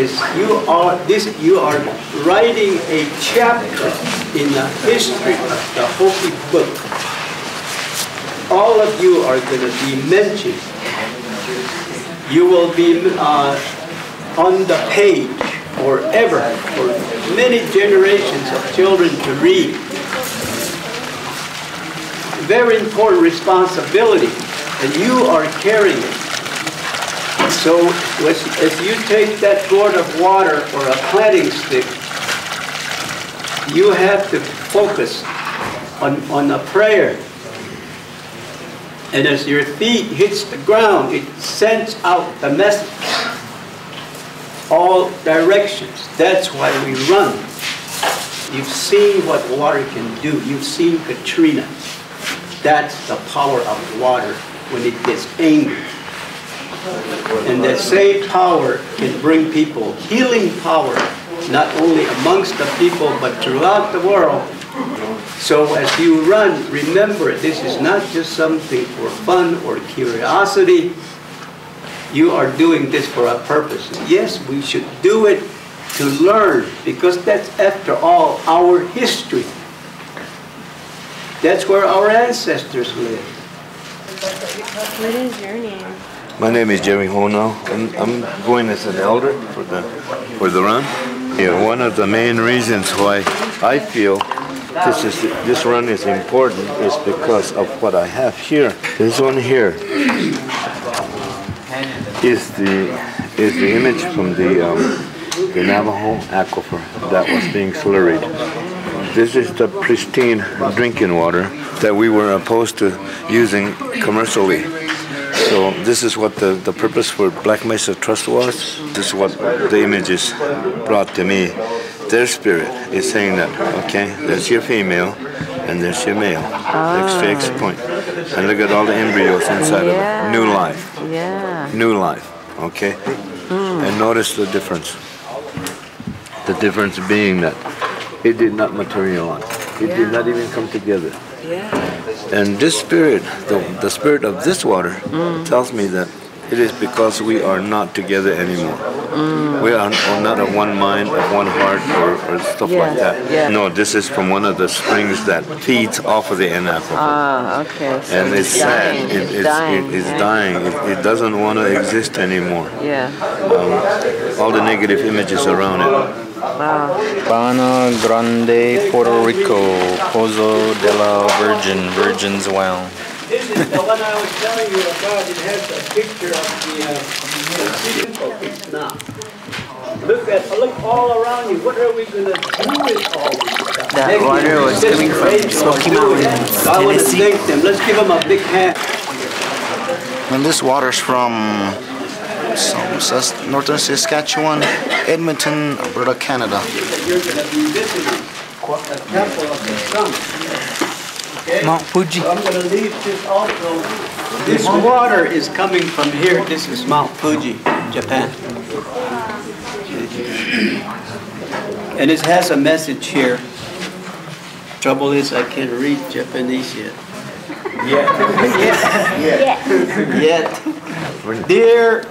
is you are writing a chapter in the history of the Hopi book. All of you are going to be mentioned. You will be on the page forever, for many generations of children to read. Very important responsibility, and you are carrying it. So as you take that gourd of water or a planting stick, you have to focus on a prayer. And as your feet hits the ground, it sends out the message. All directions. That's why we run. You've seen what water can do. You've seen Katrina. That's the power of water when it gets angry. And that same power can bring people healing power, not only amongst the people, but throughout the world. So as you run, remember, this is not just something for fun or curiosity. You are doing this for a purpose. Yes, we should do it to learn, because that's, after all, our history. That's where our ancestors lived. What is your name? My name is Jerry Hono, and I'm going as an elder for the run. Yeah, one of the main reasons why I feel this run is important is because of what I have here. This one here is the image from the Navajo aquifer that was being slurried. This is the pristine drinking water that we were opposed to using commercially. So this is what the purpose for Black Mesa Trust was. This is what the images brought to me. Their spirit is saying that, okay, there's your female and there's your male. Fixed point. And look at all the embryos inside of it. New life. Yeah. New life. Okay? And notice the difference. The difference being that it did not materialize. It did not even come together. Yeah. And this spirit, the spirit of this water, tells me that it is because we are not together anymore. We are not of one mind, of one heart, or stuff like that. Yeah. No, this is from one of the springs that feeds off of the N aquifer. Ah, okay. So And it's sad. It's dying. It doesn't want to exist anymore. Yeah. All the negative images around it. Wow. Bana Grande, Puerto Rico, Pozo de la Virgin, Virgin's Well. This is the one I was telling you about. It has a picture of the it's not. Look all around you. What are we going to do with all this stuff? That water was coming from Smoky Mountains, I want to Tennessee. thank them. Let's give them a big hand. And this water's from northern Saskatchewan, Edmonton, Alberta, Canada. You're going to be visiting the temple of the sun. Okay? Mount Fuji. So I'm going to leave this also. This water is coming from here. This is Mount Fuji, Japan. And it has a message here. Trouble is I can't read Japanese yet. Yet. Dear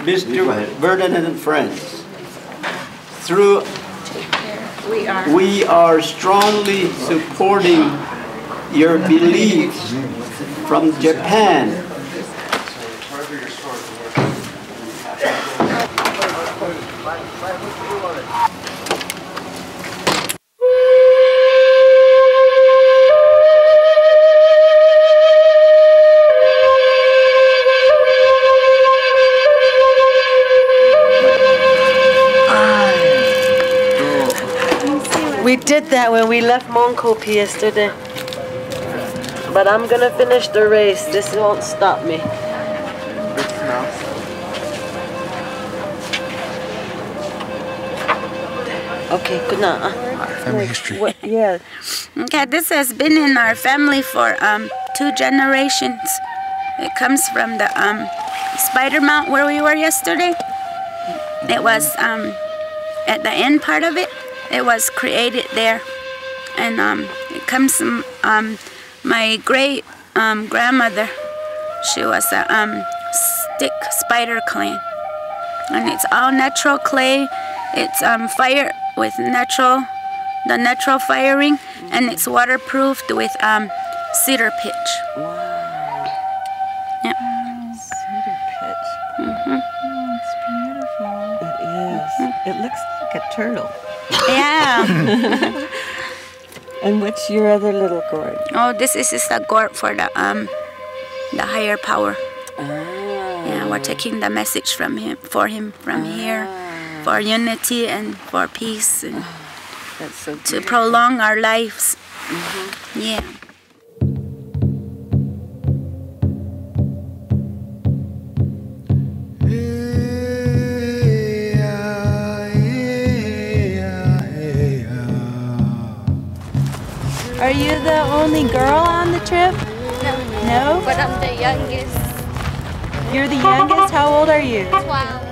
Mr. Vernon and friends, we are strongly supporting your beliefs from Japan. We did that when we left Montezumas yesterday. But I'm gonna finish the race. This won't stop me. Okay, good night. Family history. Yeah. Okay, this has been in our family for 2 generations. It comes from the Spider Mount where we were yesterday. It was at the end part of it. It was created there, and it comes from my great grandmother. She was a stick spider clan, And it's all natural clay. It's fire with the natural firing, and it's waterproofed with cedar pitch. Wow. Yeah. Cedar pitch. Mm-hmm. Oh, it's beautiful. It is. Mm-hmm. It looks like a turtle. Yeah. And what's your other little gourd? Oh, this is the gourd for the higher power. Yeah, we're taking the message from him from here, for unity and for peace, and That's so to prolong our lives. Yeah. Are you the only girl on the trip? No. No? But I'm the youngest. You're the youngest? How old are you? 12.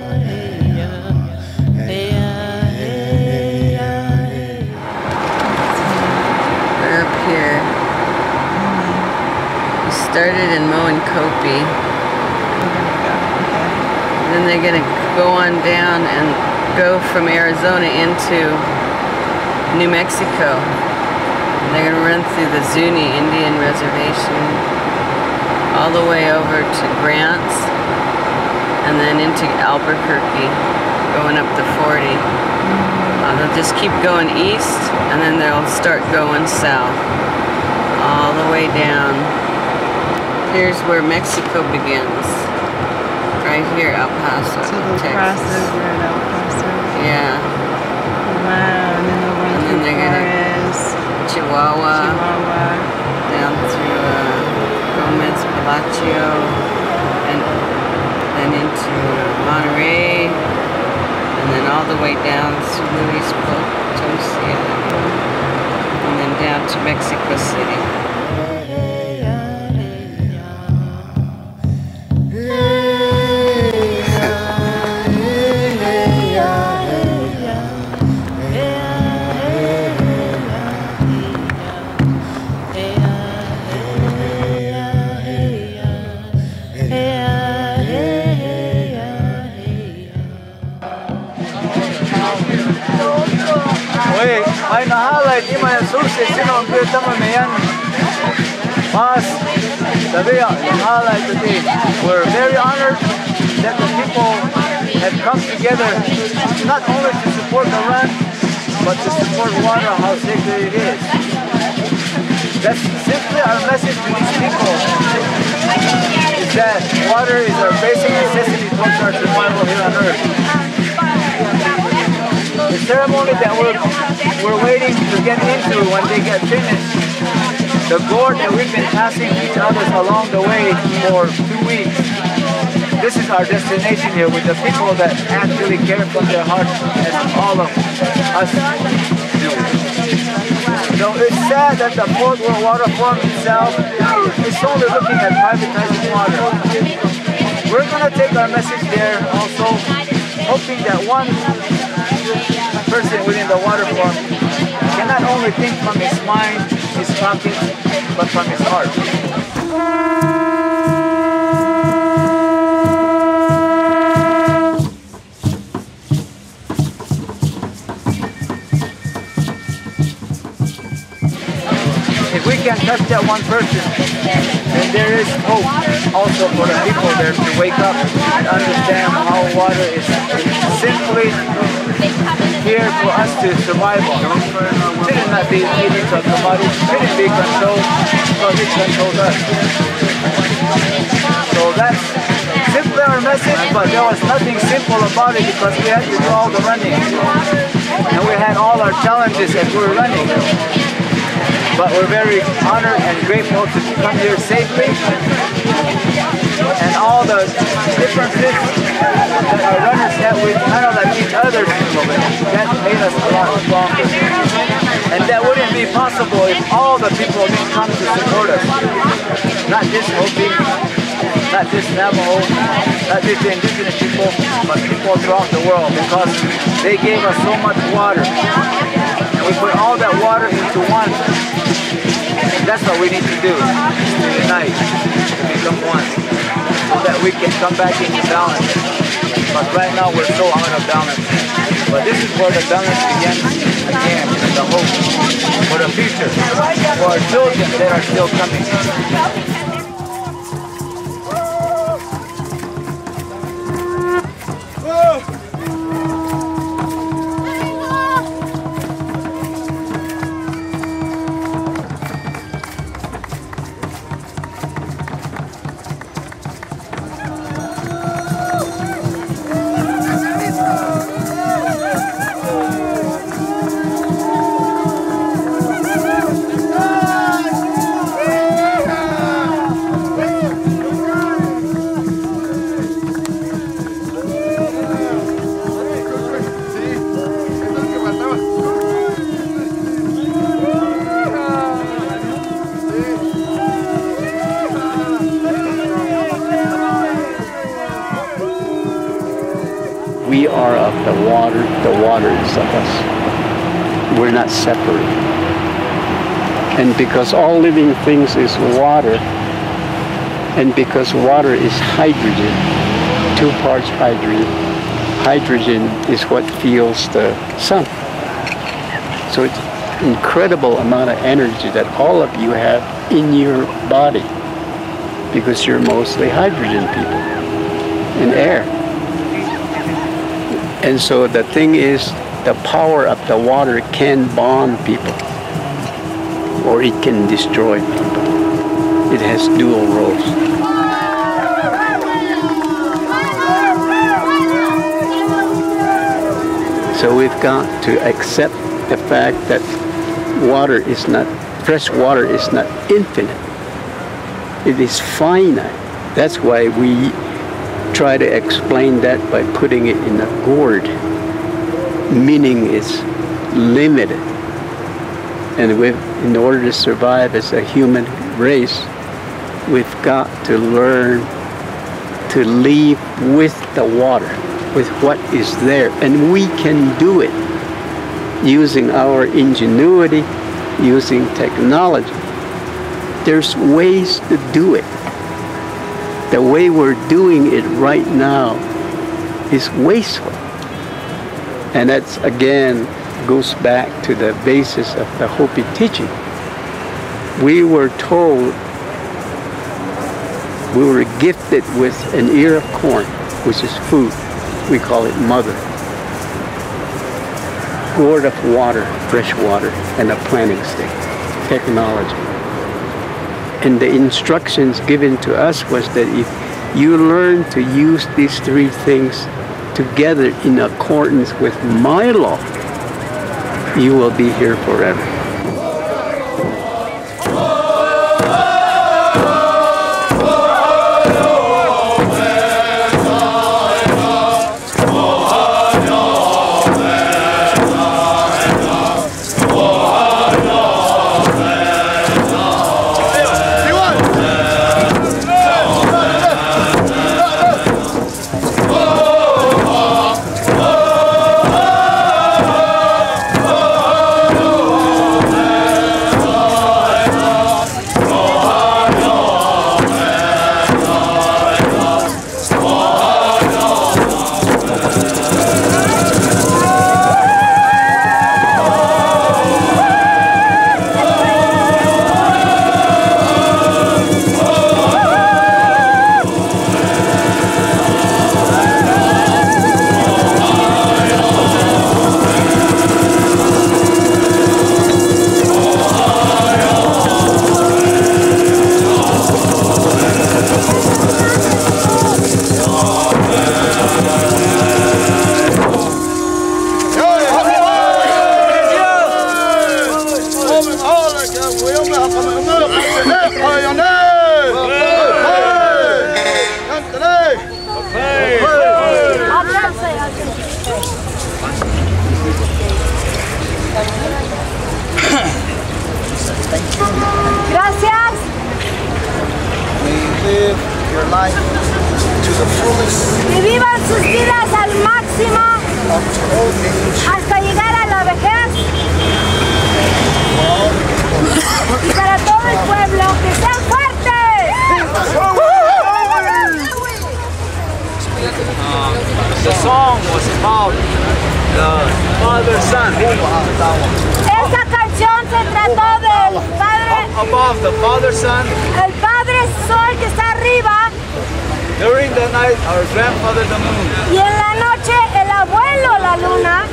We're up here. We started in Montezumas. Then they're going to go on down and go from Arizona into New Mexico. They're going to run through the Zuni Indian Reservation all the way over to Grants and then into Albuquerque, going up the 40. They'll just keep going east and then they'll start going south all the way down. Here's where Mexico begins. Right here, El Paso, So they'll Texas. cross over at El Paso. Yeah. Wow, and then they'll run And then through they're gonna Chihuahua, down through Gomez Palacio, and then into Monterey, and then all the way down to Luis Potosi, and then down to Mexico City. Ay nahalay di man susi sino ang tama Mayan. Mas sabiya nahalay today. We're very honored that the people have come together not only to support the run, but to support water, how sacred it is. That's simply our message to these people, is that water is our basic necessity towards our survival here on earth. The ceremony that we're waiting to get into when they get finished, the gourd that we've been passing each other along the way for 2 weeks, this is our destination here with the people that actually care from their hearts, as all of us do. So it's sad that the Fourth World Water Forum itself is only looking at privatizing water. We're going to take our message there also, hoping that one person within the water forum can not only think from his mind, his pocket, but from his heart. If we can touch that one person, then there is hope also for the people there to wake up and understand how water is simply here for us to survive on. It should not be made into a commodity, it shouldn't be controlled because it controls us. So that's simply our message, but there was nothing simple about it because we had to do all the running. And we had all our challenges as we were running. But we're very honored and grateful to come here safely. And all the differences that our runners have with kind of like each other, that made us a lot stronger. And that wouldn't be possible if all the people didn't come to support us. Not just Hopi, not just Navajo, not just the indigenous people, but people throughout the world, because they gave us so much water. And we put all that water into one. That's what we need to do, to unite, to become one, so that we can come back into balance. but right now we're so out of balance. But this is where the balance begins again, the hope for the future, for our children that are still coming. We are of the water is of us. We're not separate. And because all living things is water, and because water is hydrogen, 2 parts hydrogen, hydrogen is what fuels the sun. So it's an incredible amount of energy that all of you have in your body, because you're mostly hydrogen people and air. And so the thing is, the power of the water can bond people, or it can destroy people. It has dual roles. So we've got to accept the fact that water is not, fresh water is not infinite. It is finite. That's why we try to explain that by putting it in a gourd, meaning it's limited. And in order to survive as a human race, we've got to learn to live with the water, with what is there. And we can do it using our ingenuity, using technology. There's ways to do it. The way we're doing it right now is wasteful. And that's, again, goes back to the basis of the Hopi teaching. We were told, we were gifted with an ear of corn, which is food. We call it mother. Gourd of water, fresh water, and a planting stick, technology. And the instructions given to us was that if you learn to use these 3 things together in accordance with my law, you will be here forever. Gracias. Live your life to the fullest. Que vivan sus vidas al máximo Up to old age. hasta llegar a la vejez. Y para todo el pueblo, que sean fuertes. Father, Son. Esa canción se trató del Padre, Above the Father, Son. el Padre Sol que está arriba, During the night, our grandfather, the moon. y en la noche el abuelo, la luna,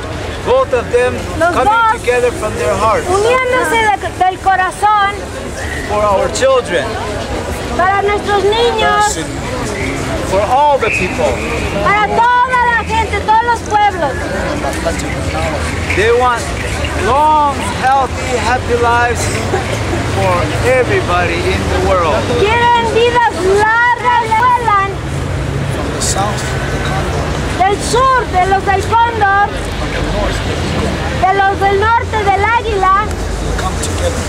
Both of them Los coming dos. together from their hearts uniéndose del corazón for our children, para nuestros niños, for all the people. para toda la gente, todos los pueblos. They want long, healthy, happy lives for everybody in the world. Quieren vidas largas, vuelan del sur, de los del cóndor, de los del norte del águila,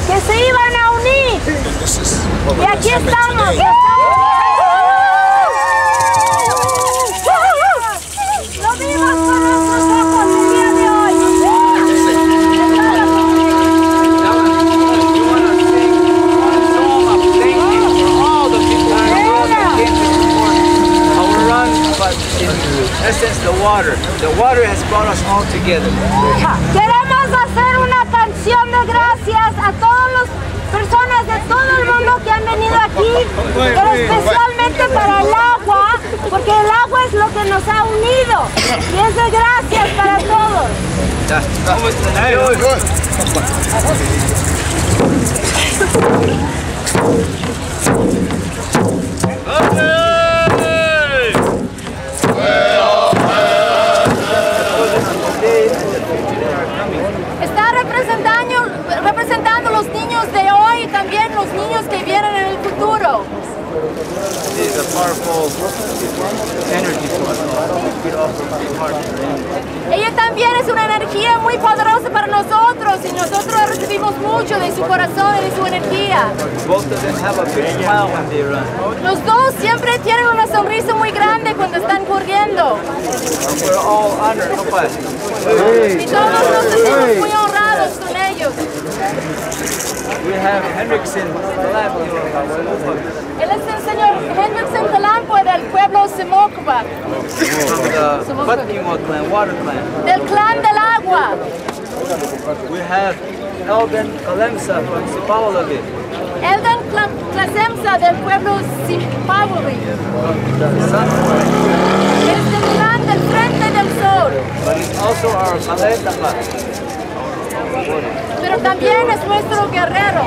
que se iban a unir. Y aquí estamos. Lo vimos con nuestros ojos el día de hoy. Essence, the water. The water has brought us all together. Queremos hacer una canción de gracias a todas las personas de todo el mundo que han venido aquí, pero especialmente para el agua, porque el agua es lo que nos ha unido. Y es de gracias para todos. Está representando los niños de hoy y también los niños que vienen en el futuro. It's a powerful energy source. Ella también es una energía muy poderosa para nosotros y nosotros recibimos mucho de su corazón y de su energía. Both of them have a big smile when they run. Los dos siempre tienen una sonrisa muy grande cuando están corriendo. And we're all honored. Y todos nos sentimos muy honrados con ellos. We have Henriksen, Él es el señor Henriksen Talampo del pueblo Semocuba, from the Teotihuacan water clan. del clan del agua. We have Elden Kalemsa from Sipawalavi. Elden Clasemsa del pueblo Sipawalavi. Es del clan del frente del sol. But he's also our Kaletapa, Pero también es nuestro guerrero.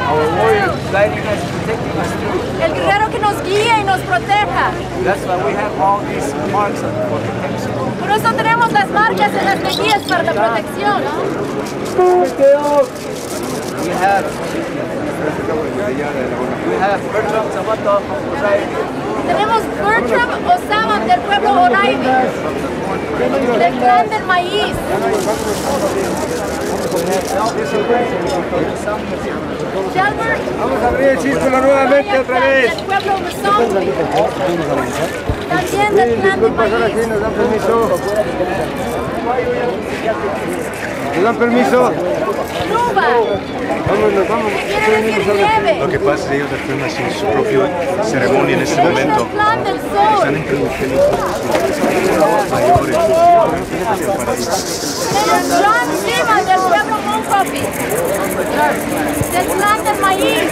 our warrior guiding us, protecting us through. El guerrero que nos guía y nos proteja. That's why we have all these marks for protection. Por eso tenemos las marcas en las mejillas para la protección. We have Bertram Samato Society. Tenemos Bertram Osama del pueblo Oraibi, del clan del maíz. Delbert, Vamos a abrir el círculo nuevamente otra vez. del pueblo Musongi, también del clan del maíz. Nos dan permiso. ¿Nos dan permiso? Ruba, Vámonos, vamos. quiere decir nieve. Lo que pasa es que ellos están haciendo su propia ceremonia en este momento. El clan del sol. Están introduciendo mayores. El clan Sima del pueblo H2opi, del clan del maíz.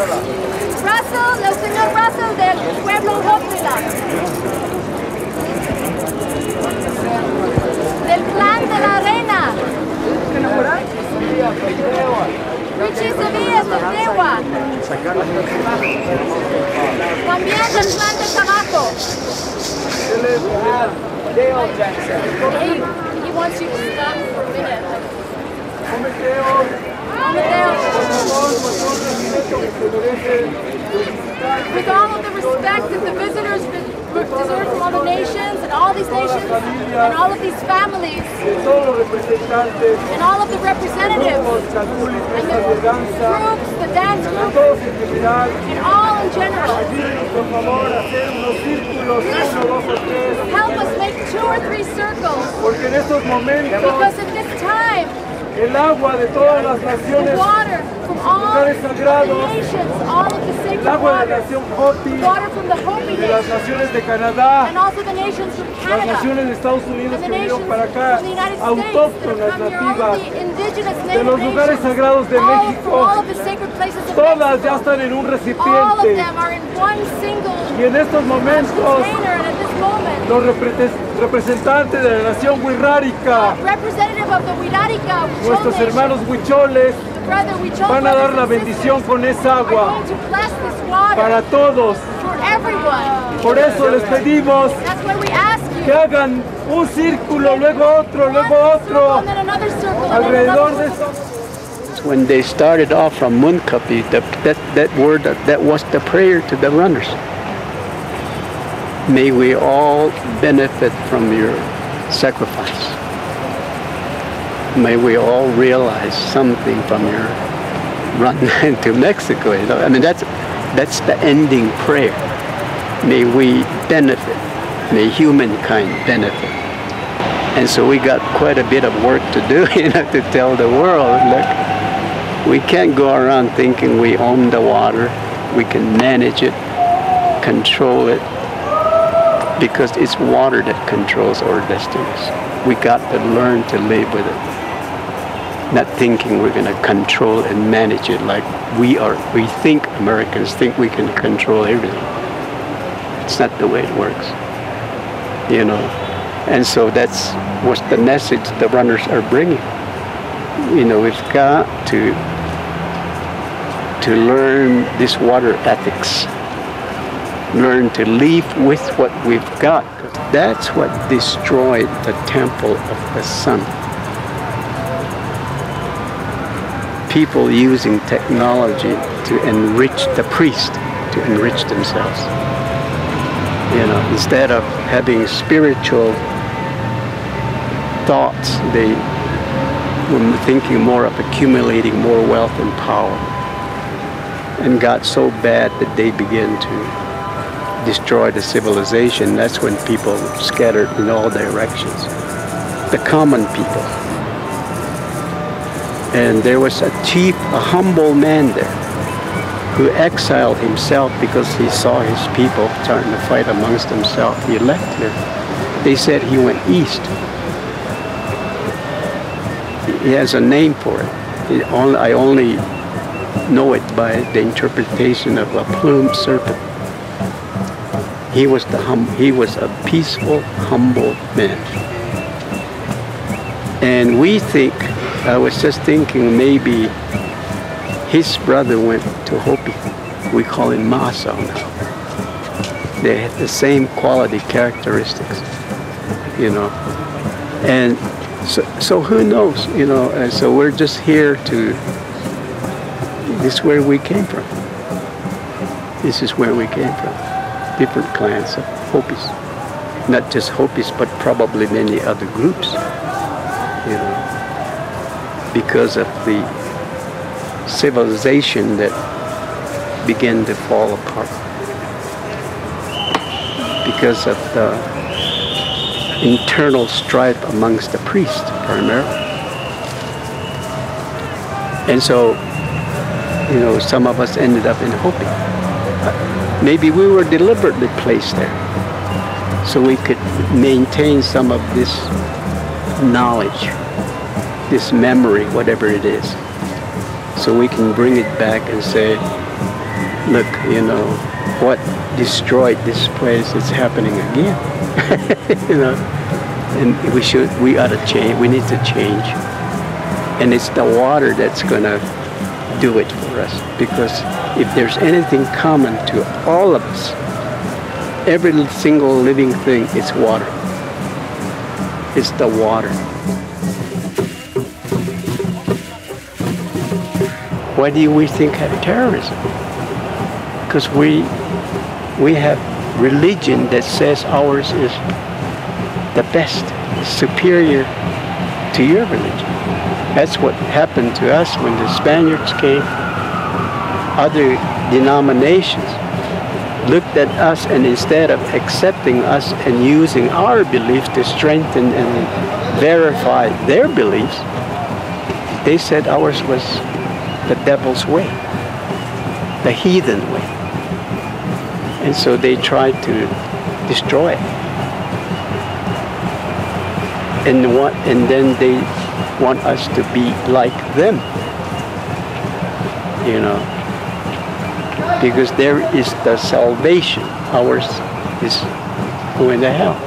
Russell, el señor Russell del pueblo Hopi, del clan de la arena. Richie Sevilla del Tewa. También del clan del tabaco. He wants you to stop for a minute. With all of the respect that the visitors deserve from all the nations and all these nations and all of these families and all of the representatives and the groups, the dance groups, and all in general, help us make 2 or 3 circles, because at this time el agua de todas las naciones, water from all lugares the sagrados, nations, all of the el sacred agua de la water, nación Hopi, water from the Hopi de las nation, naciones de Canadá, and also the nations from las Canada, naciones de Estados Unidos and the que vinieron nations para acá, from the United States that autóctonas, have come here, all nativas, of the indigenous de los lugares nations, sagrados de all México, of the sacred places of todas ya Mexico. están en un All of recipiente. them are in one single Y en estos momentos, container, and at this moment, los representantes de la nación Wixárika, representative of the Huirarica, nuestros hermanos huicholes, brother Huichol van a dar la brothers and bendición con esa are agua going to bless this water para todos. for everyone. Por eso les pedimos That's why we ask you. que hagan un círculo, luego otro, luego otro, And then another circle, and then alrededor another de circle. When they started off from H2opi, that word, that was the prayer to the runners. May we all benefit from your sacrifice. May we all realize something from your run into Mexico. You know? I mean, that's the ending prayer. May we benefit. May humankind benefit. And so we got quite a bit of work to do, you know, to tell the world, look, we can't go around thinking we own the water, we can manage it, control it, because it's water that controls our destinies. We got to learn to live with it. Not thinking we're going to control and manage it like we think Americans think we can control everything. It's not the way it works, you know. And so that's what's the message the runners are bringing. You know, we've got to learn this water ethics. Learn to live with what we've got. That's what destroyed the temple of the sun. People using technology to enrich the priest, to enrich themselves. You know, instead of having spiritual thoughts, they were thinking more of accumulating more wealth and power, and got so bad that they began to destroy the civilization. That's when people scattered in all directions. The common people. And there was a chief, a humble man there, who exiled himself because he saw his people starting to fight amongst themselves. He left here. They said he went east. He has a name for it. I only know it by the interpretation of a plumed serpent. He was a peaceful, humble man. And we think, I was just thinking maybe his brother went to Hopi. We call him Masao now. They had the same quality characteristics, you know. And so who knows, you know, and so we're just here to, this is where we came from. This is where we came from. Different clans of Hopis. Not just Hopis, but probably many other groups, you know, because of the civilization that began to fall apart. Because of the internal strife amongst the priests, primarily. And so, you know, some of us ended up in Hopi. Maybe we were deliberately placed there so we could maintain some of this knowledge, this memory, whatever it is, so we can bring it back and say, look, you know, what destroyed this place is happening again. You know, and we ought to change, we need to change. And it's the water that's gonna do it for us, because if there's anything common to all of us, every single living thing, is water. It's the water. Why do we think of terrorism? Because we have religion that says ours is the best, superior to your religion. That's what happened to us when the Spaniards came. Other denominations looked at us, and instead of accepting us and using our beliefs to strengthen and verify their beliefs, They said ours was the devil's way, the heathen way. And so they tried to destroy it. And then they want us to be like them, you know, because there is the salvation. Ours is going to hell.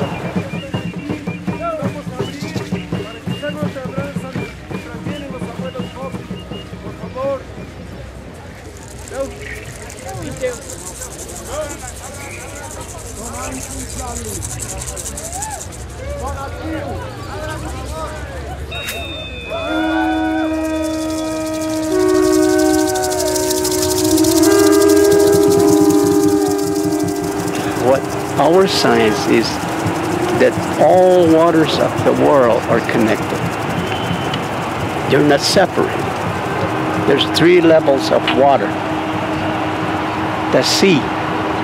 What our science is that all waters of the world are connected. They're not separated. There's 3 levels of water. The sea,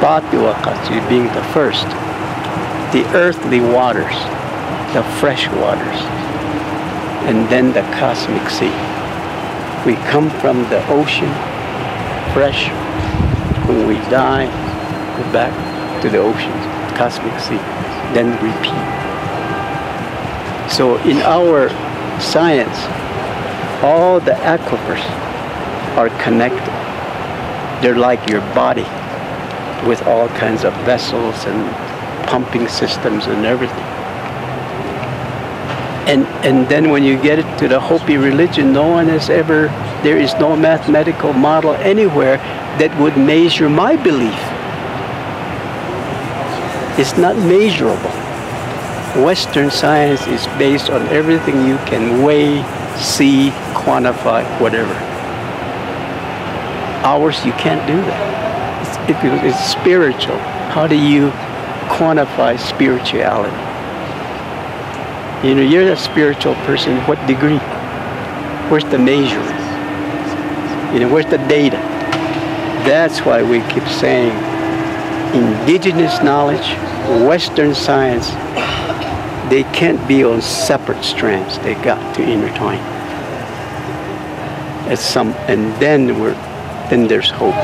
Teotihuacan being the first. The earthly waters, the fresh waters, and then the cosmic sea. We come from the ocean, fresh. When we die, go back to the ocean, cosmic sea, then repeat. So in our science, all the aquifers are connected. They're like your body with all kinds of vessels and pumping systems and everything. And then when you get it to the Hopi religion, no one has ever, there is no mathematical model anywhere that would measure my belief. It's not measurable. Western science is based on everything you can weigh, see, quantify, whatever. Ours, you can't do that. It's spiritual. How do you quantify spirituality? You know, you're a spiritual person. What degree? Where's the measurement? You know, where's the data? That's why we keep saying indigenous knowledge, Western science, they can't be on separate strands. They got to intertwine. And then there's hope.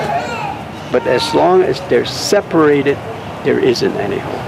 But as long as they're separated, there isn't any hope.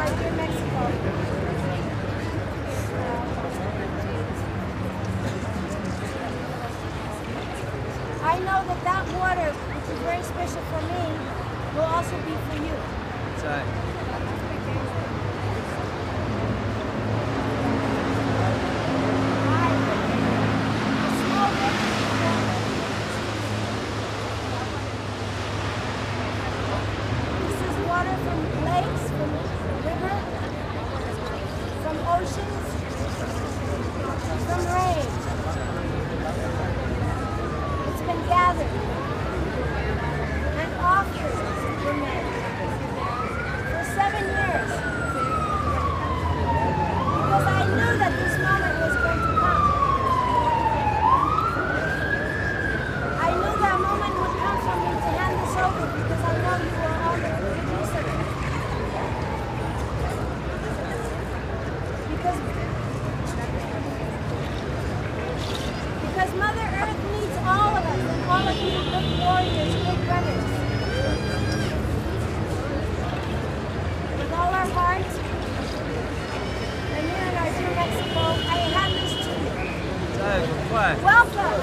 my dear Mexico. I know that that water, which is very special for me, will also be for you. That's right. This is water from lakes, from river, from oceans, from rain. It's been gathered and offered for men for 7 years. Because I knew that this moment was going to come. I knew that moment would come for me to hand this over because I know you were all the produce of it. Because Mother Earth needs all of us and all of you good warriors, good brothers. With all our hearts, and here in our dear Mexico, I hand this to you. Welcome!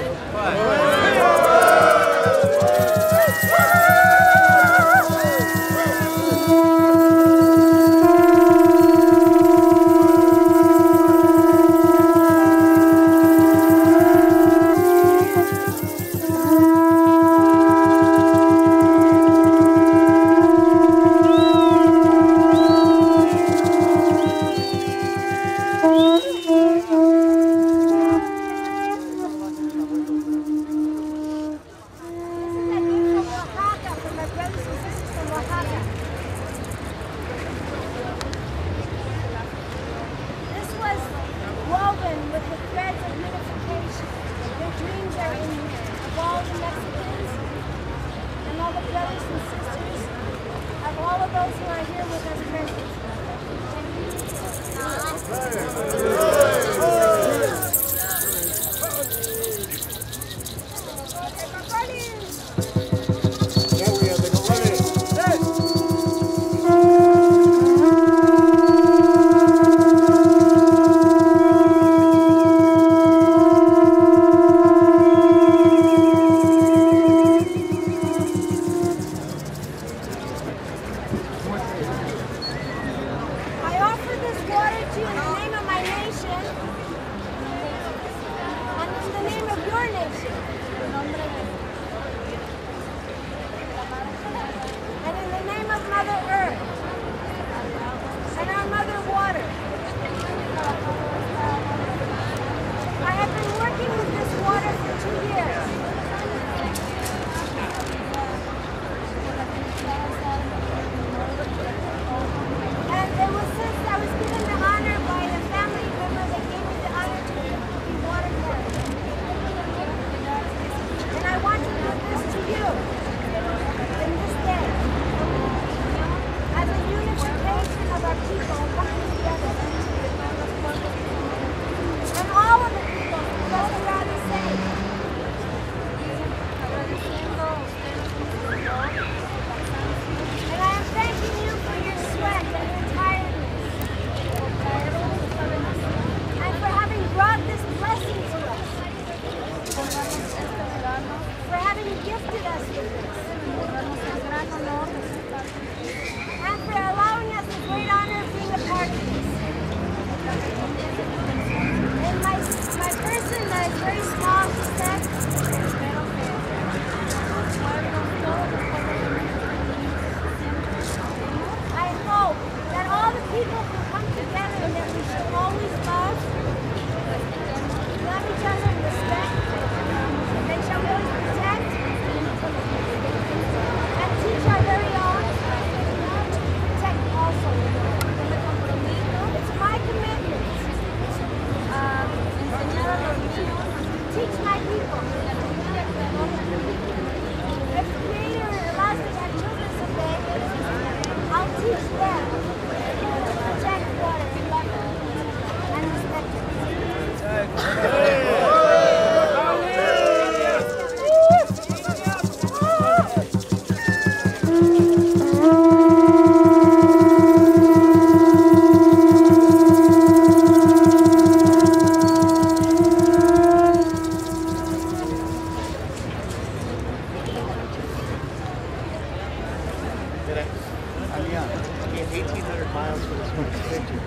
1,800 miles for this one picture.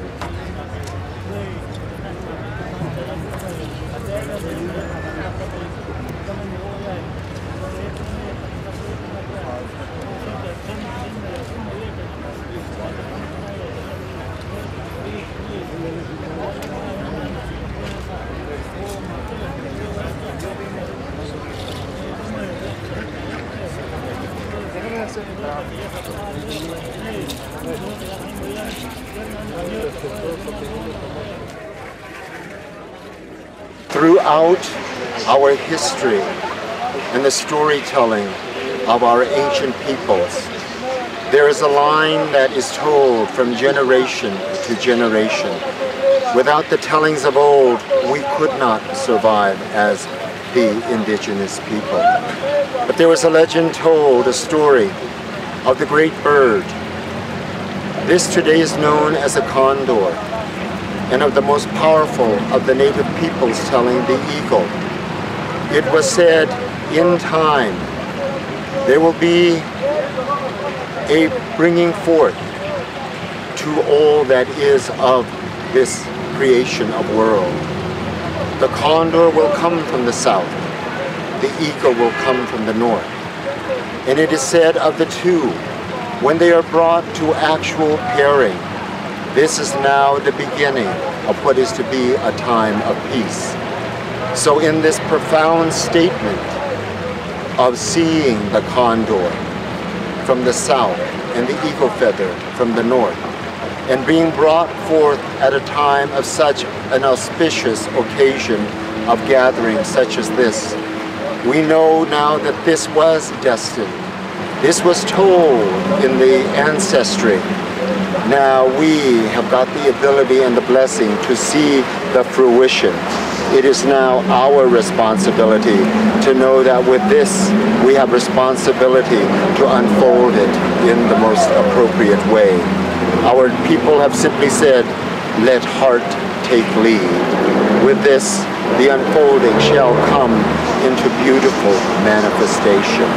Throughout our history and the storytelling of our ancient peoples, there is a line that is told from generation to generation. Without the tellings of old, we could not survive as the indigenous people. But there was a legend told, a story of the great bird. This today is known as a condor, and of the most powerful of the native peoples telling, the eagle. It was said, in time, there will be a bringing forth to all that is of this creation of world. The condor will come from the south, the eagle will come from the north. And it is said of the two, when they are brought to actual pairing, this is now the beginning of what is to be a time of peace. So in this profound statement of seeing the condor from the south and the eagle feather from the north, and being brought forth at a time of such an auspicious occasion of gathering such as this, we know now that this was destined. This was told in the ancestry. Now we have got the ability and the blessing to see the fruition. It is now our responsibility to know that with this we have responsibility to unfold it in the most appropriate way. Our people have simply said, let heart take lead. With this, the unfolding shall come into beautiful manifestation.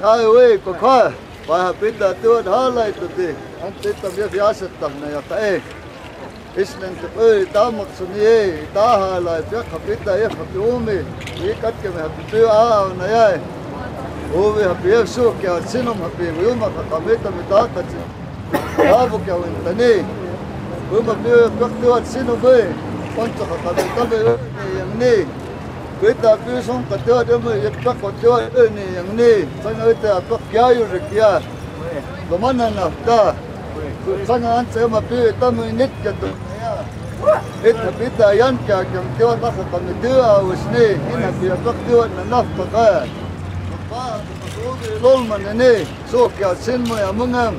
Ai ui, ko koe, vai pitää tuon haalaistuti, antitta vielä jäsettäminen, jotta ei. Islen te pöi tammaksu niin ei, tahailai, piakka pitää ehkä tuumi, niin katkemme työ aavana jäi. Ove hapi so ke sinum hapi uma kakameta mitaka tsi. Avo ke wentane. Uma pe pakto sinum be. Ponto kakameta be yang ne. Kita pi song kato demo yepak kato ni yang ne. Sanga ita pak kya yu rekia. Lomana nafta. Sanga anse ma pi tamu nit kato. Ita pita yan kya kem teo naka kamitua usne. Ina pi pakto na nafta kaya. Lolman ne, so kya sin mo ya mungam,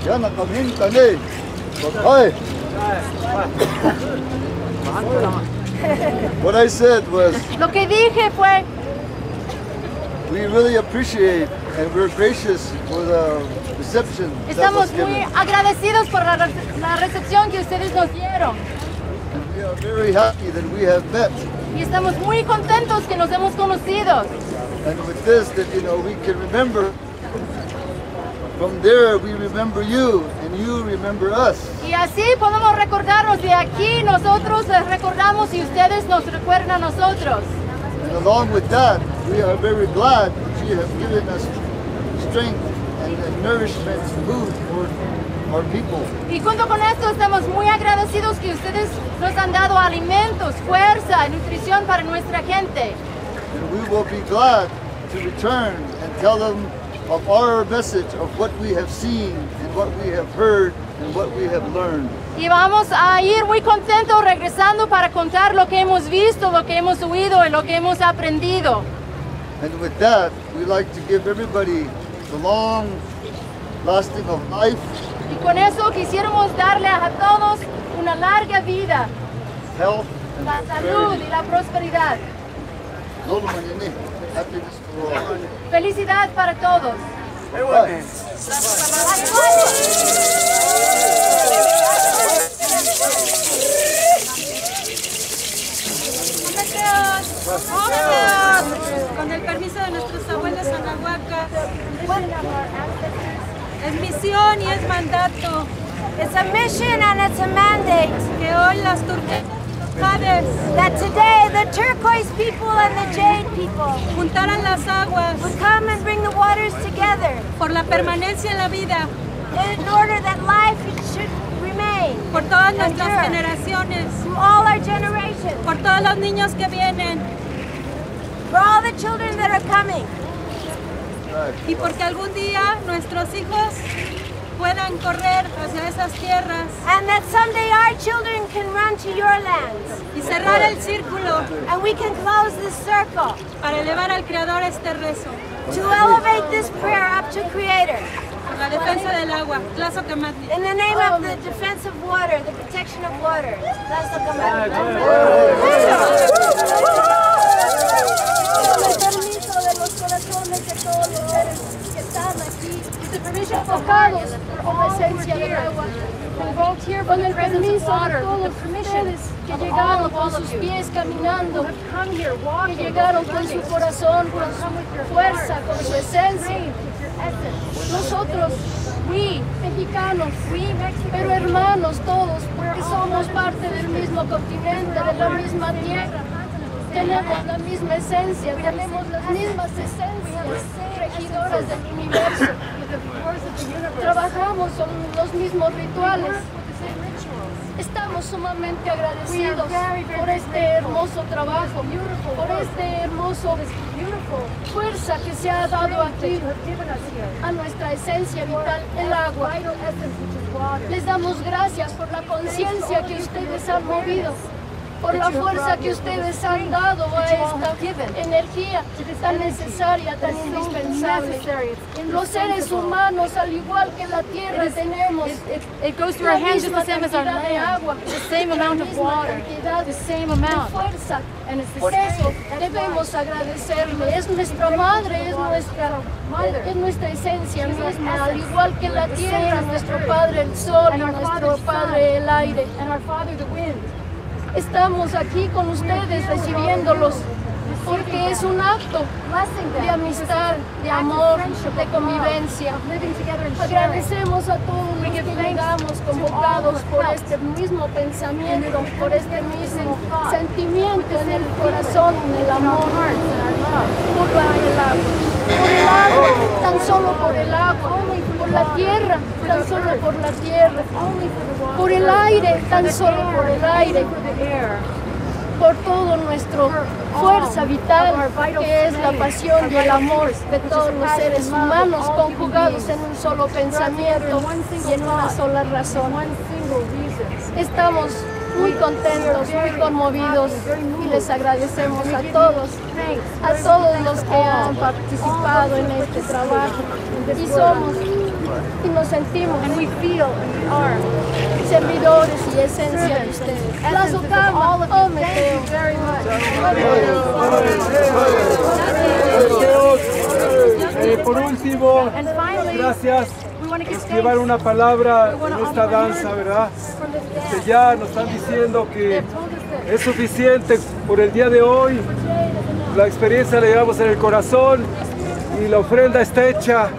ya na kamhin tane, hey. What I said was, Lo que dije fue, we really appreciate and we're gracious for the reception that was estamos muy given. agradecidos por la recepción que ustedes nos dieron. And we are very happy that we have met. Y estamos muy contentos que nos hemos conocido. And with this, that we can remember. From there, we remember you, and you remember us. Y así podemos recordarnos de aquí, nosotros les recordamos y ustedes nos recuerdan a nosotros. And along with that, we are very glad that you have given us strength and nourishment and food for our people. Y junto con esto estamos muy agradecidos que ustedes nos han dado alimentos, fuerza, nutrición para nuestra gente. And we will be glad to return and tell them of our message of what we have seen and what we have heard and what we have learned. Y vamos a ir muy contentos regresando para contar lo que hemos visto, lo que hemos oído y lo que hemos aprendido. And with that, we like to give everybody the long lasting of life, Y con eso quisiéramos darle a todos una larga vida, health, la salud y la prosperidad. happiness for all. Felicidad para todos. Con el permiso de nuestros abuelos anahuacas, es misión y es mandato. It's a mission and it's a mandate. Que hoy las turquesas that today the turquoise people and the jade people juntaran las aguas would come and bring the waters together por la permanencia en la vida, in order that life should remain por todas nuestras generaciones, through all our generations, por todos los niños que vienen, for all the children that are coming, y porque algún día nuestros hijos puedan correr hacia esas tierras, and that someday our children can run to your lands, y cerrar el círculo, and we can close this circle, para elevar al Creador este rezo, to elevate this prayer up to Creator, por la defensa del agua, Tlazocamati. in the name of the defense of water, the protection of water. Enfocados con la esencia del agua, con el permiso de todos ustedes que llegaron con sus pies caminando, que llegaron con su corazón, con su fuerza, con su esencia. Nosotros, mexicanos, pero hermanos todos, porque somos parte del mismo continente, de la misma tierra. Tenemos la misma esencia, tenemos las mismas esencias regidoras del universo. Trabajamos con los mismos rituales. Estamos sumamente agradecidos por este hermoso trabajo, por este hermoso fuerza que se ha dado aquí a nuestra esencia vital, el agua. Les damos gracias por la conciencia que ustedes han movido, por la fuerza que ustedes han dado a esta energía tan necesaria, tan indispensable. Los seres humanos, al igual que la tierra, tenemos la misma cantidad de agua, la misma cantidad de fuerza. Por eso debemos agradecerle. Es nuestra madre, es nuestra esencia misma, al igual que la tierra, nuestro padre el sol y nuestro padre el aire. Estamos aquí con ustedes recibiéndolos porque es un acto de amistad, de amor, de convivencia. Agradecemos a todos los que vengamos convocados por este mismo pensamiento, por este mismo sentimiento en el corazón, en el amor, por el agua, solo por el agua, por la tierra, tan solo por la tierra, por el aire, tan solo por el aire, por todo nuestro fuerza vital, que es la pasión y el amor de todos los seres humanos conjugados en un solo pensamiento y en una sola razón. Estamos muy contentos, muy conmovidos y les agradecemos a todos los que han participado en este trabajo y somos y nos sentimos servidores y esencia de ustedes. Las Ocama, oh Meteo. Por último, gracias. Nos llevar una palabra en esta danza, ¿verdad? Que ya nos están diciendo que es suficiente por el día de hoy. La experiencia la llevamos en el corazón y la ofrenda está hecha,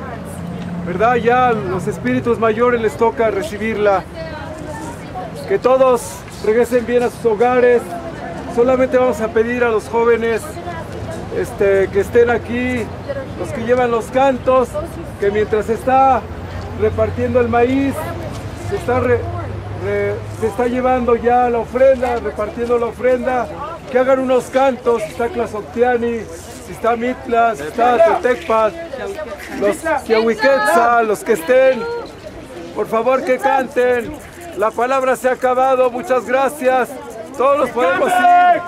¿verdad? Ya los espíritus mayores les toca recibirla. Que todos regresen bien a sus hogares. Solamente vamos a pedir a los jóvenes que estén aquí, los que llevan los cantos, que mientras está repartiendo el maíz, se está llevando ya la ofrenda, repartiendo la ofrenda, que hagan unos cantos. Si está Tlaxoctiani, si está Mitla, si está Tetecpat, los Teotihuacan, los que estén, por favor que canten. La palabra se ha acabado, muchas gracias. Todos los podemos ir.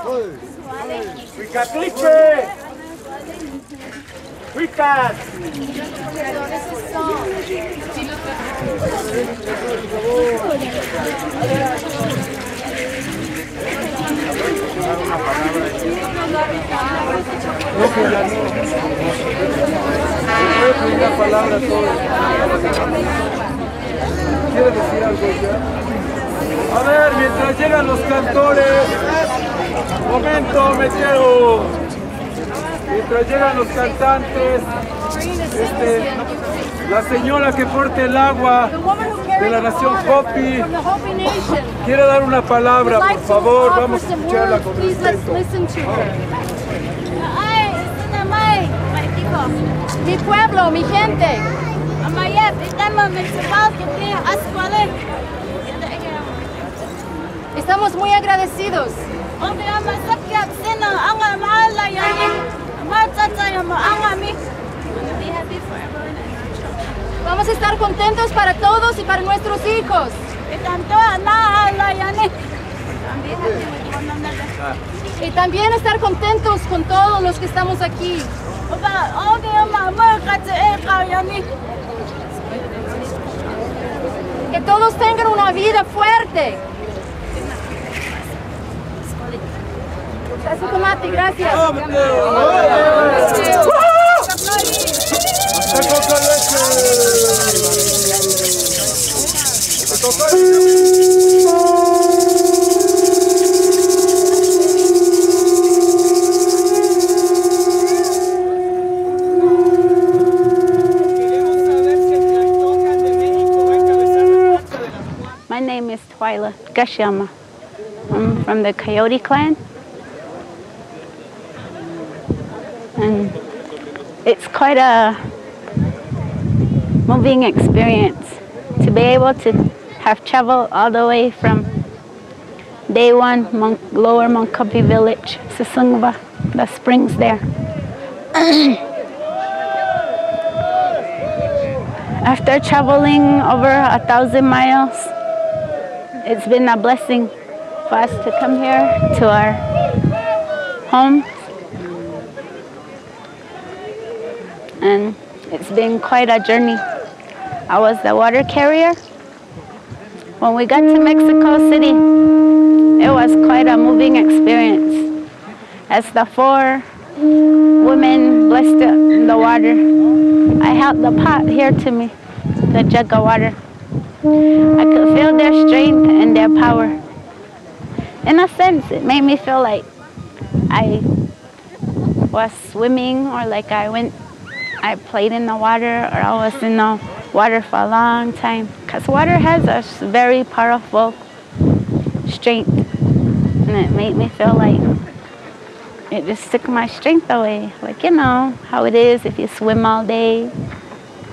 Una palabra ¿Quieres decir algo ya? A ver, mientras llegan los cantores, momento, Meteo. Mientras llegan los cantantes, la señora que porta el agua de la nación Hopi quiere dar una palabra, por favor, vamos a escucharla con respeto. Mi pueblo, mi gente. Estamos muy agradecidos. Vamos a estar contentos para todos y para nuestros hijos. Y también estar contentos con todos los que estamos aquí. Que todos tengan una vida fuerte. Gracias. My name is Twyla Gashyama. I'm from the Coyote clan. And it's quite a moving experience to be able to have traveled all the way from day one, Lower H2opi village, Sisungva, the springs there. After traveling over 1,000 miles, it's been a blessing for us to come here to our home. And it's been quite a journey. I was the water carrier. When we got to Mexico City, it was quite a moving experience. As the 4 women blessed the water, I held the pot here to me, the jug of water. I could feel their strength and their power. In a sense, it made me feel like I was swimming, or like I played in the water, or I was in the water for a long time. Because water has a very powerful strength. And it made me feel like it just took my strength away. Like, you know, how it is if you swim all day.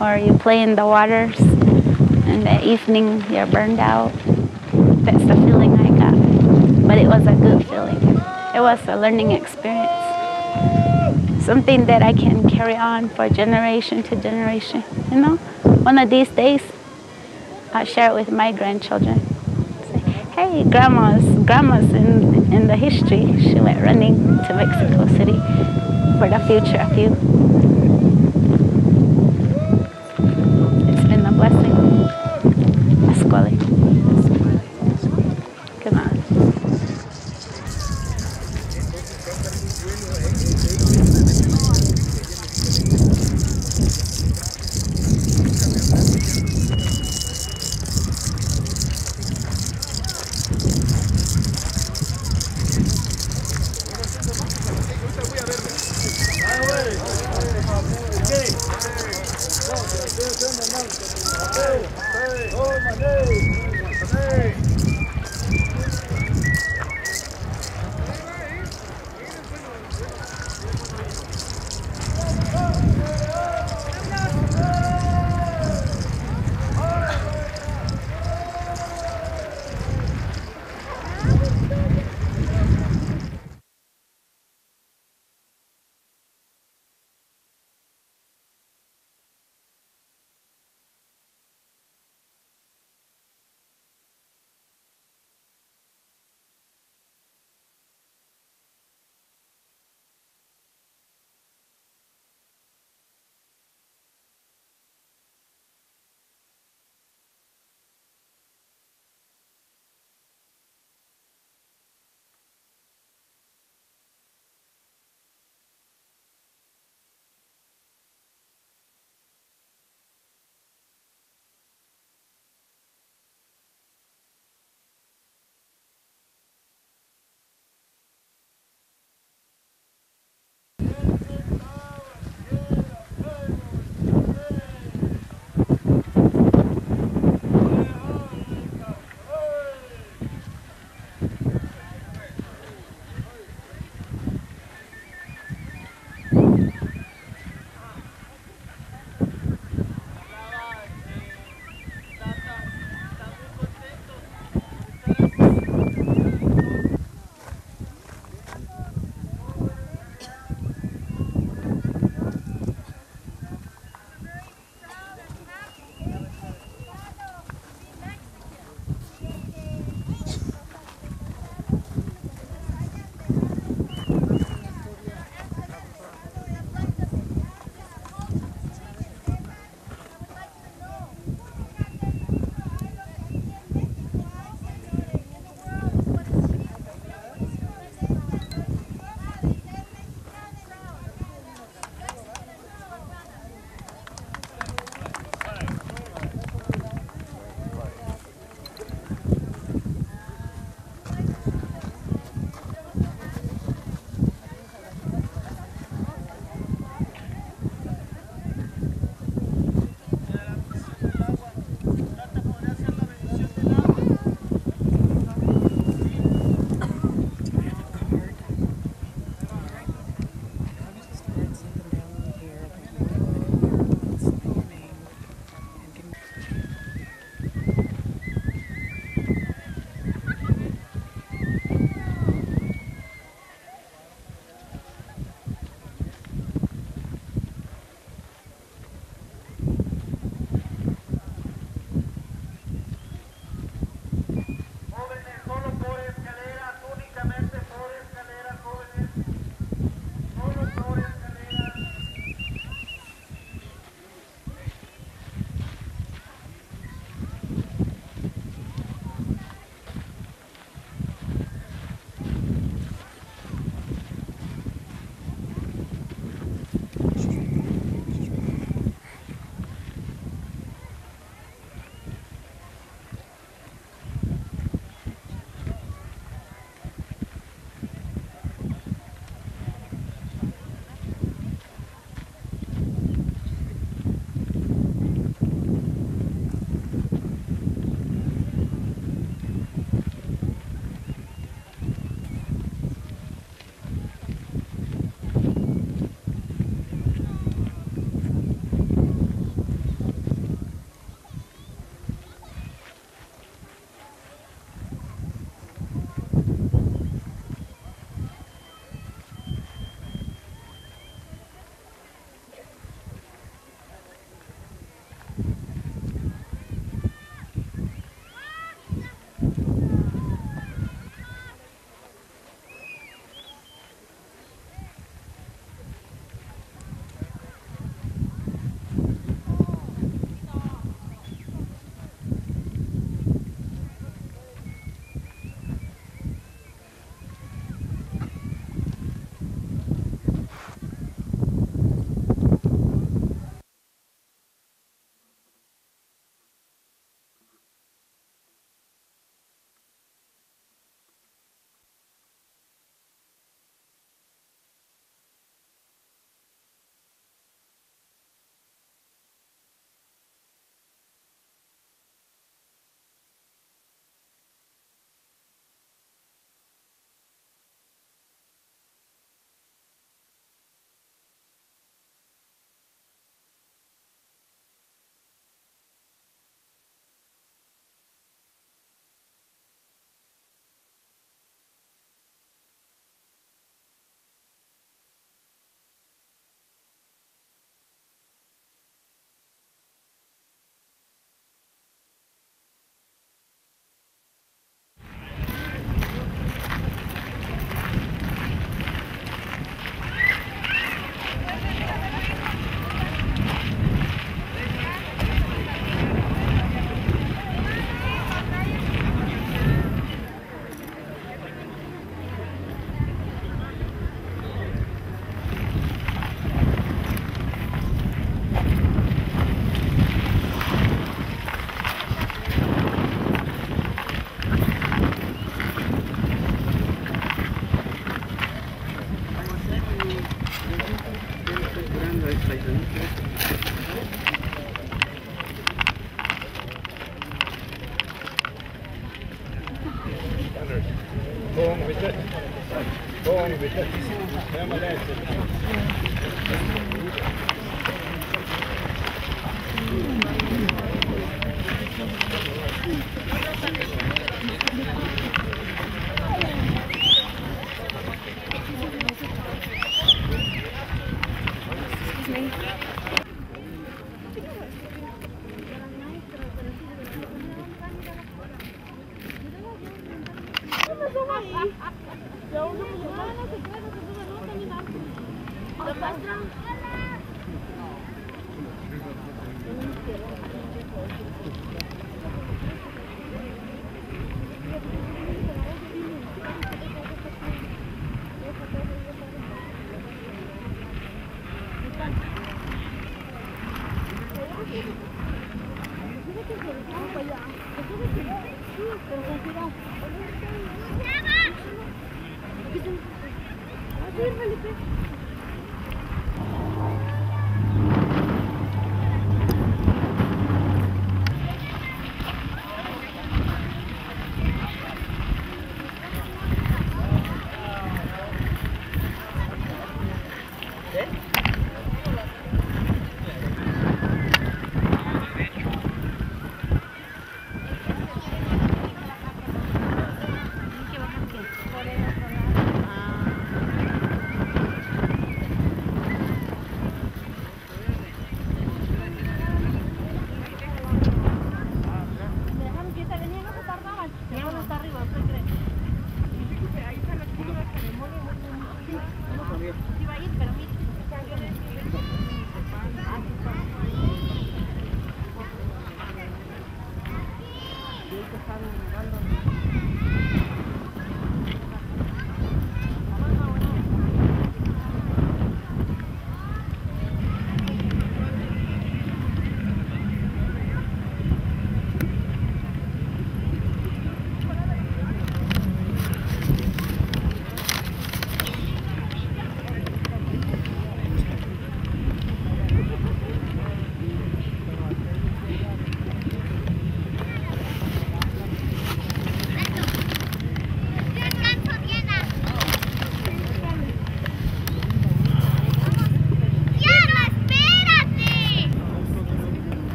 or you play in the waters. In the evening, you're burned out. That's the feeling I got. But it was a good feeling. It was a learning experience. Something that I can carry on for generation to generation. You know, one of these days, I'll share it with my grandchildren. Say, hey, grandma's in the history. She went running to Mexico City for the future of you. It's been a blessing. Escuela. Come on.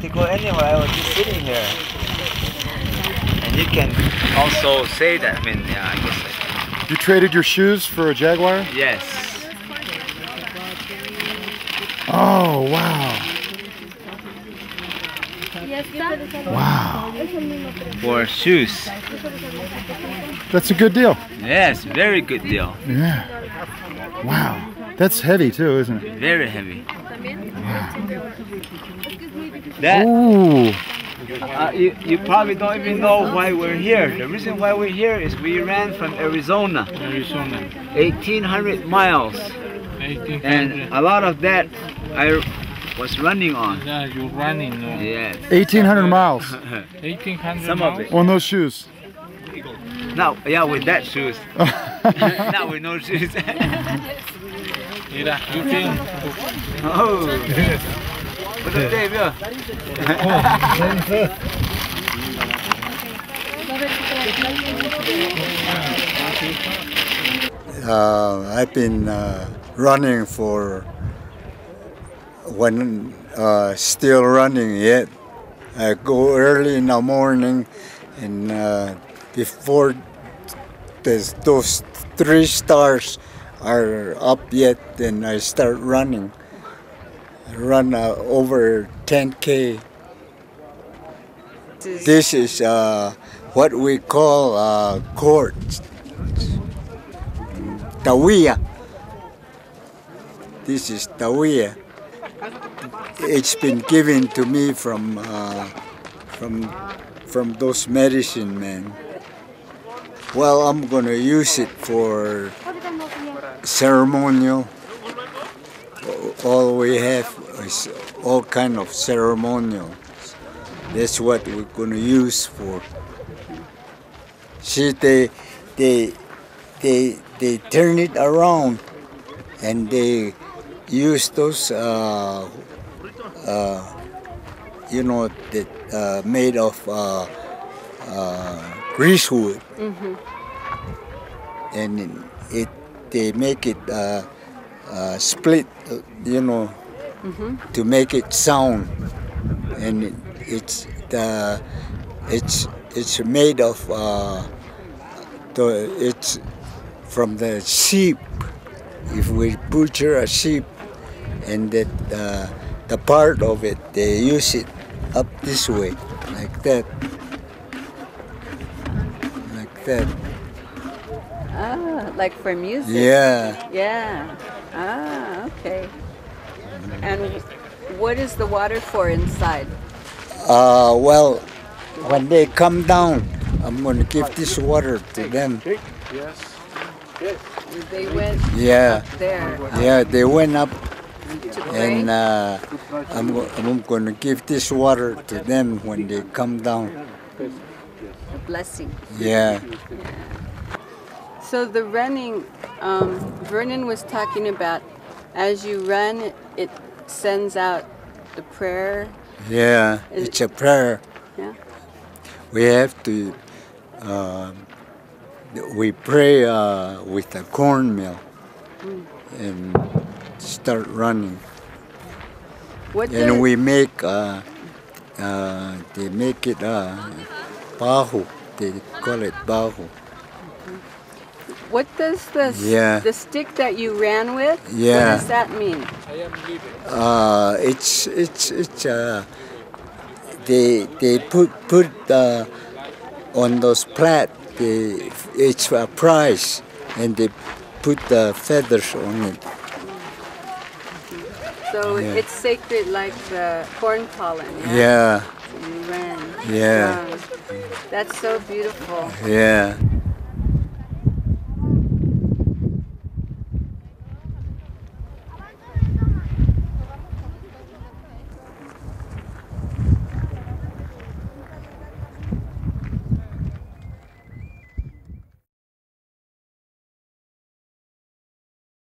To go anywhere, I was just sitting here. And you can also say that, I mean, yeah, I guess. You traded your shoes for a Jaguar? Yes. Oh, wow. Wow. For shoes. That's a good deal. Yes, very good deal. Yeah. Wow. That's heavy too, isn't it? Very heavy. Wow. That, ooh. You probably don't even know why we're here. The reason why we're here is we ran from Arizona. 1,800 miles. 1,800. And a lot of that I was running on. Yeah, you're running. Yes. 1,800 miles. 1,800 Some miles? of it. On those shoes. No, yeah, with that shoes. Not with no shoes. Mira, you can. Oh. What's up, Dave? I've been running for when still running yet. I go early in the morning and before those 3 stars are up yet, then I start running. I run over 10K. This is what we call quartz, tawia. This is tawia. It's been given to me from those medicine men. Well, I'm gonna use it for ceremonial. All we have is all kind of ceremonial. That's what we're gonna use for. See, they turn it around, and they use those you know, that made of greasewood, and they make it split, you know, to make it sound, and it's made of it's from the sheep. If we butcher a sheep, and that the part of it, they use it up this way, like that, like that. Ah, like for music. Yeah. Yeah. Ah, okay. And what is the water for inside? Well, when they come down, I'm going to give this water to them. Yes. They went Yeah. up there. Yeah, they went up, To pray? and I'm going to give this water to them when they come down. A blessing. Yeah. So the running, Vernon was talking about, as you run, it sends out the prayer. Yeah, it's a prayer. Yeah. We have to, we pray with the cornmeal and start running. And we make, they make it bahu, they call it bahu. What does the stick that you ran with? Yeah. What does that mean? They put on those plat. It's a prize, and they put the feathers on it. So Yeah. it's sacred like the corn pollen. Yeah. So you ran. Yeah. That's so beautiful. Yeah.